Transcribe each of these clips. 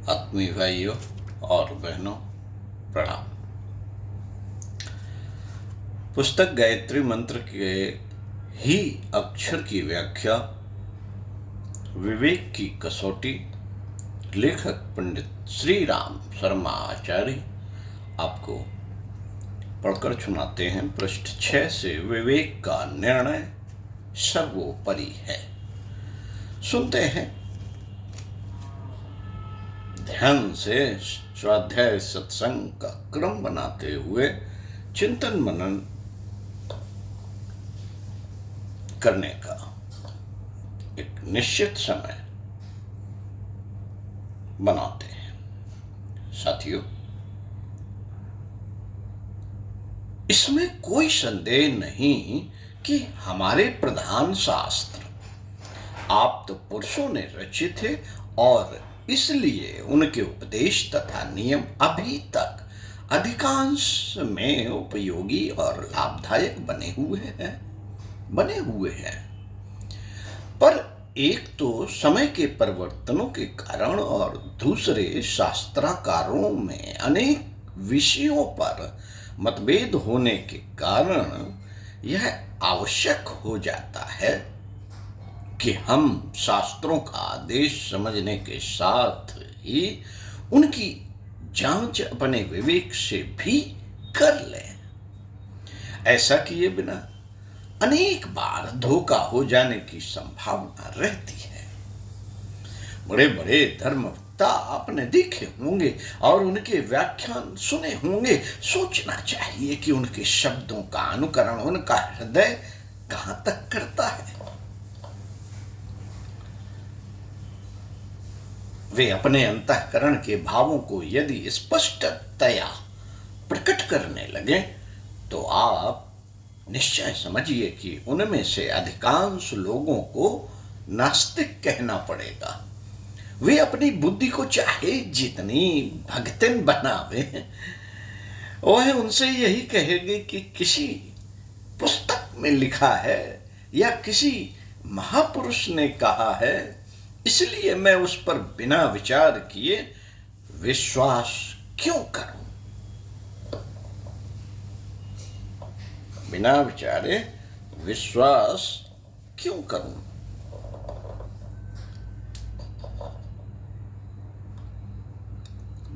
आत्मीय भाइयों और बहनों, प्रणाम। पुस्तक गायत्री मंत्र के ही अक्षर की व्याख्या, विवेक की कसौटी, लेखक पंडित श्री राम शर्मा आचार्य आपको पढ़कर सुनाते हैं। पृष्ठ 6 से। विवेक का निर्णय सर्वोपरि है। सुनते हैं। ध्यान से स्वाध्याय सत्संग का क्रम बनाते हुए चिंतन मनन करने का एक निश्चित समय बनाते हैं। साथियों, इसमें कोई संदेह नहीं कि हमारे प्रधान शास्त्र आप्त पुरुषों ने रचित थे और इसलिए उनके उपदेश तथा नियम अभी तक अधिकांश में उपयोगी और लाभदायक बने हुए हैं। पर एक तो समय के परिवर्तनों के कारण और दूसरे शास्त्राकारों में अनेक विषयों पर मतभेद होने के कारण यह आवश्यक हो जाता है कि हम शास्त्रों का आदेश समझने के साथ ही उनकी जांच अपने विवेक से भी कर लें। ऐसा किए बिना अनेक बार धोखा हो जाने की संभावना रहती है। बड़े बड़े धर्मवक्ता आपने देखे होंगे और उनके व्याख्यान सुने होंगे। सोचना चाहिए कि उनके शब्दों का अनुकरण उनका हृदय कहां तक करता है। वे अपने अंतःकरण के भावों को यदि स्पष्टतया प्रकट करने लगे तो आप निश्चय समझिए कि उनमें से अधिकांश लोगों को नास्तिक कहना पड़ेगा। वे अपनी बुद्धि को चाहे जितनी भगतिन बनावे, वह उनसे यही कहेंगे कि किसी पुस्तक में लिखा है या किसी महापुरुष ने कहा है, इसलिए मैं उस पर बिना विचार किए विश्वास क्यों करूं। बिना विचारे विश्वास क्यों करूं।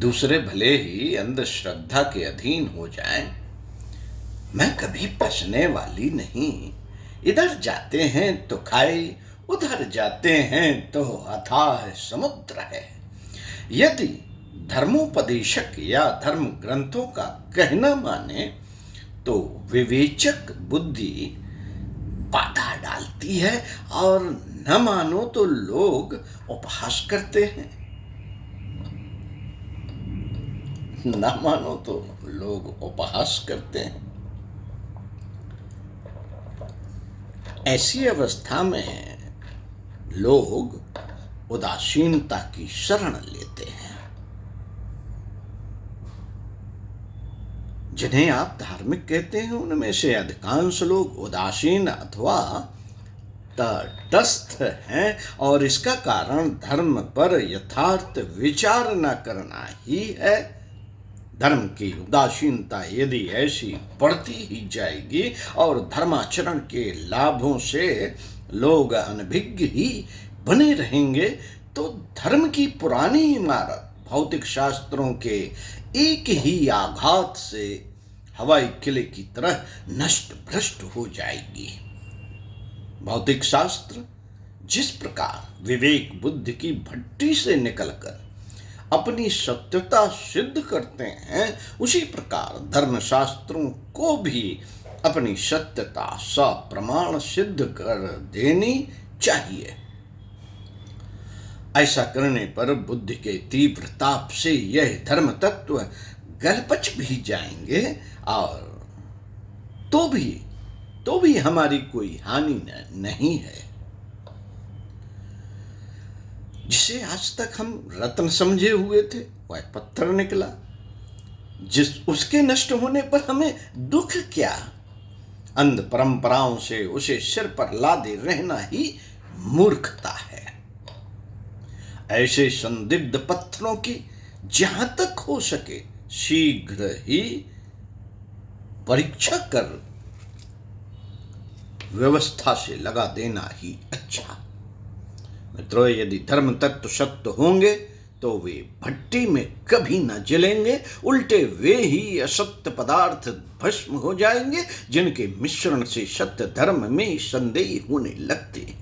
दूसरे भले ही अंधश्रद्धा के अधीन हो जाएं, मैं कभी बचने वाली नहीं। इधर जाते हैं तो खाई, उधर जाते हैं तो अथाह समुद्र है। यदि धर्मोपदेशक या धर्म ग्रंथों का कहना माने तो विवेचक बुद्धि बाधा डालती है और न मानो तो लोग उपहास करते हैं। न मानो तो लोग उपहास करते हैं। ऐसी अवस्था में लोग उदासीनता की शरण लेते हैं। जिन्हें आप धार्मिक कहते हैं, उनमें से अधिकांश लोग उदासीन अथवा तटस्थ हैं और इसका कारण धर्म पर यथार्थ विचार न करना ही है। धर्म की उदासीनता यदि ऐसी बढ़ती ही जाएगी और धर्माचरण के लाभों से लोग अनभिज्ञ ही बने रहेंगे तो धर्म की पुरानी इमारत भौतिक शास्त्रों के एक ही आघात से हवाई किले की तरह नष्ट भ्रष्ट हो जाएगी। भौतिक शास्त्र जिस प्रकार विवेक बुद्धि की भट्टी से निकलकर अपनी सत्यता सिद्ध करते हैं, उसी प्रकार धर्मशास्त्रों को भी अपनी सत्यता सप्रमाण सिद्ध कर देनी चाहिए। ऐसा करने पर बुद्धि के तीव्र ताप से यह धर्म तत्व गलपच भी जाएंगे और तो भी हमारी कोई हानि नहीं है। जिसे आज तक हम रत्न समझे हुए थे वह पत्थर निकला। उसके नष्ट होने पर हमें दुख क्या। अंध परंपराओं से उसे सिर पर लादे रहना ही मूर्खता है। ऐसे संदिग्ध पत्थरों की जहां तक हो सके शीघ्र ही परीक्षा कर व्यवस्था से लगा देना ही अच्छा। मित्रों, यदि धर्म तत्व सत्य होंगे तो वे भट्टी में कभी न जलेंगे, उल्टे वे ही असत्य पदार्थ भस्म हो जाएंगे जिनके मिश्रण से सत्य धर्म में संदेह होने लगते हैं।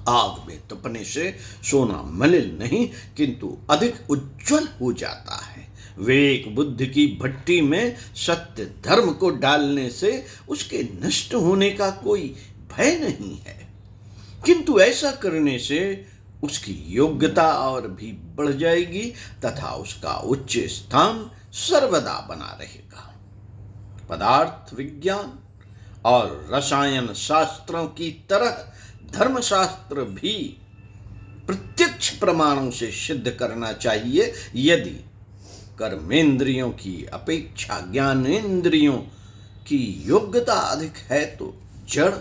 आग में तपने से सोना मलिन नहीं किंतु अधिक उज्जवल हो जाता है। विवेक बुद्धि की भट्टी में सत्य धर्म को डालने से उसके नष्ट होने का कोई भय नहीं है, किंतु ऐसा करने से उसकी योग्यता और भी बढ़ जाएगी तथा उसका उच्च स्थान सर्वदा बना रहेगा। पदार्थ विज्ञान और रसायन शास्त्रों की तरह धर्मशास्त्र भी प्रत्यक्ष प्रमाणों से सिद्ध करना चाहिए। यदि कर्मेंद्रियों की अपेक्षा ज्ञानेंद्रियों की योग्यता अधिक है तो जड़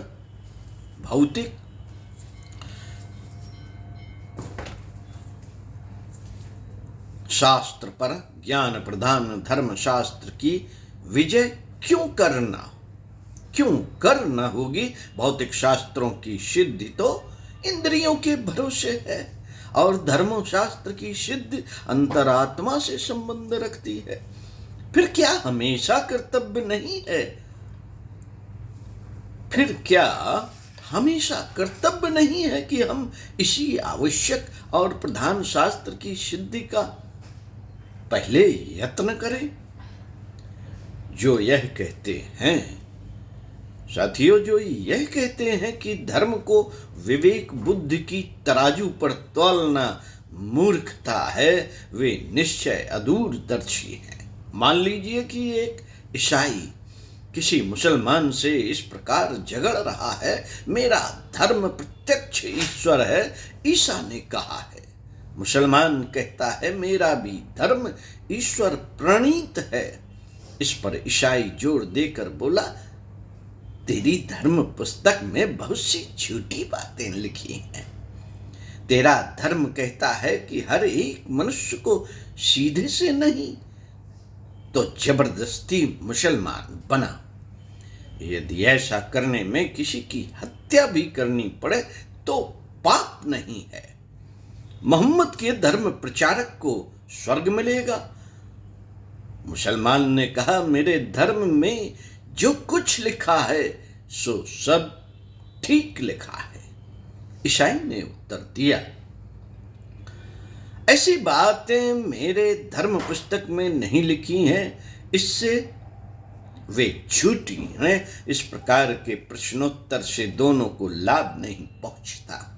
भौतिक शास्त्र पर ज्ञान प्रधान धर्मशास्त्र की विजय क्यों कर न होगी। भौतिक शास्त्रों की सिद्धि तो इंद्रियों के भरोसे है और धर्मशास्त्र की सिद्धि अंतरात्मा से संबंध रखती है। फिर क्या हमेशा कर्तव्य नहीं है? फिर क्या हमेशा कर्तव्य नहीं है कि हम इसी आवश्यक और प्रधान शास्त्र की सिद्धि का पहले यत्न करें? जो यह कहते हैं साथियों, जो यह कहते हैं कि धर्म को विवेक बुद्धि की तराजू पर तौलना मूर्खता है, वे निश्चय अदूरदर्शी हैं। मान लीजिए कि एक ईसाई किसी मुसलमान से इस प्रकार झगड़ रहा है, मेरा धर्म प्रत्यक्ष ईश्वर है, ईसा ने कहा है। मुसलमान कहता है मेरा भी धर्म ईश्वर प्रणीत है। इस पर ईसाई जोर देकर बोला, तेरी धर्म पुस्तक में बहुत सी झूठी बातें लिखी हैं। तेरा धर्म कहता है कि हर एक मनुष्य को सीधे से नहीं तो जबरदस्ती मुसलमान बना। यदि ऐसा करने में किसी की हत्या भी करनी पड़े तो पाप नहीं है। मोहम्मद के धर्म प्रचारक को स्वर्ग मिलेगा। मुसलमान ने कहा, मेरे धर्म में जो कुछ लिखा है सो सब ठीक लिखा है। ईसाई ने उत्तर दिया, ऐसी बातें मेरे धर्म पुस्तक में नहीं लिखी हैं, इससे वे झूठी हैं। इस प्रकार के प्रश्नोत्तर से दोनों को लाभ नहीं पहुंचता।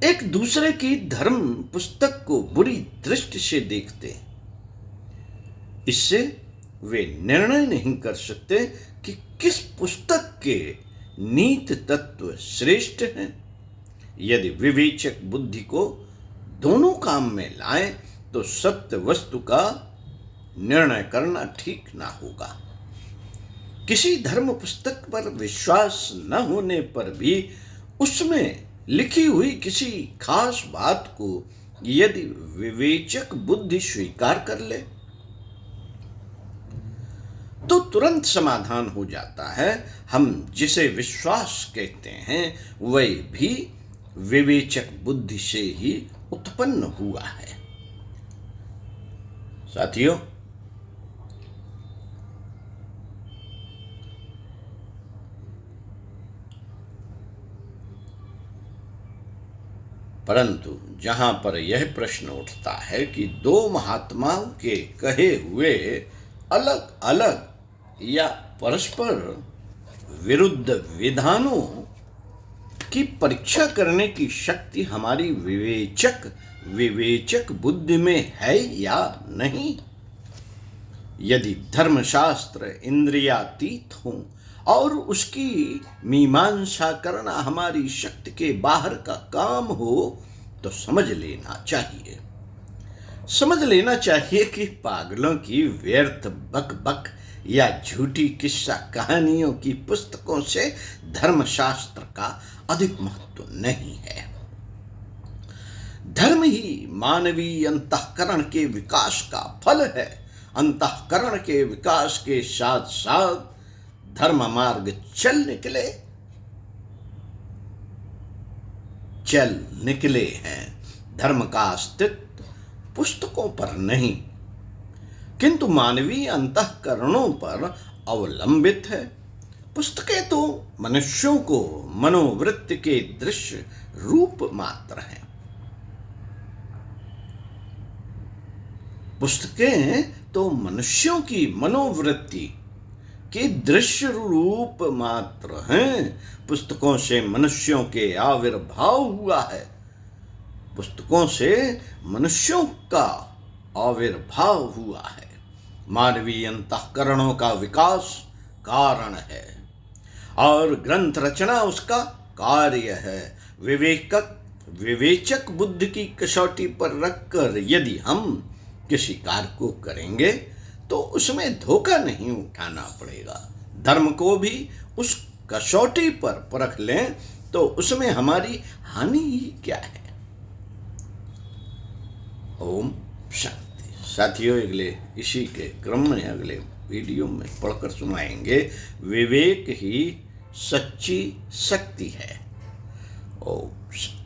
एक दूसरे की धर्म पुस्तक को बुरी दृष्टि से देखते, इससे वे निर्णय नहीं कर सकते कि किस पुस्तक के नीति तत्व श्रेष्ठ हैं। यदि विवेचक बुद्धि को दोनों काम में लाएं तो सत्य वस्तु का निर्णय करना ठीक ना होगा। किसी धर्म पुस्तक पर विश्वास न होने पर भी उसमें लिखी हुई किसी खास बात को यदि विवेचक बुद्धि स्वीकार कर ले तो तुरंत समाधान हो जाता है। हम जिसे विश्वास कहते हैं वह भी विवेचक बुद्धि से ही उत्पन्न हुआ है। साथियों, परंतु जहां पर यह प्रश्न उठता है कि दो महात्माओं के कहे हुए अलग अलग या परस्पर विरुद्ध विधानों की परीक्षा करने की शक्ति हमारी विवेचक बुद्धि में है या नहीं। यदि धर्मशास्त्र इंद्रियातीत हो और उसकी मीमांसा करना हमारी शक्ति के बाहर का काम हो तो समझ लेना चाहिए कि पागलों की व्यर्थ बक या झूठी किस्सा कहानियों की पुस्तकों से धर्मशास्त्र का अधिक महत्व नहीं है। धर्म ही मानवीय अंतःकरण के विकास का फल है। अंतःकरण के विकास के साथ साथ धर्म मार्ग चल निकले हैं। धर्म का अस्तित्व पुस्तकों पर नहीं, किंतु मानवीय अंतःकरणों पर अवलंबित है। पुस्तकें तो मनुष्यों को मनोवृत्ति के दृश्य रूप मात्र हैं। पुस्तकें तो मनुष्यों की मनोवृत्ति के दृश्य रूप मात्र हैं। पुस्तकों से मनुष्यों के आविर्भाव हुआ है। पुस्तकों से मनुष्यों का आविर्भाव हुआ है। मानवीय अंतःकरणों का विकास कारण है और ग्रंथ रचना उसका कार्य है। विवेचक बुद्धि की कसौटी पर रखकर यदि हम किसी कार्य को करेंगे तो उसमें धोखा नहीं उठाना पड़ेगा। धर्म को भी उस कसौटी पर परख लें तो उसमें हमारी हानि ही क्या है। ओम शांति। साथियों, अगले इसी के क्रम में अगले वीडियो में पढ़कर सुनाएंगे, विवेक ही सच्ची शक्ति है। ओम शांति।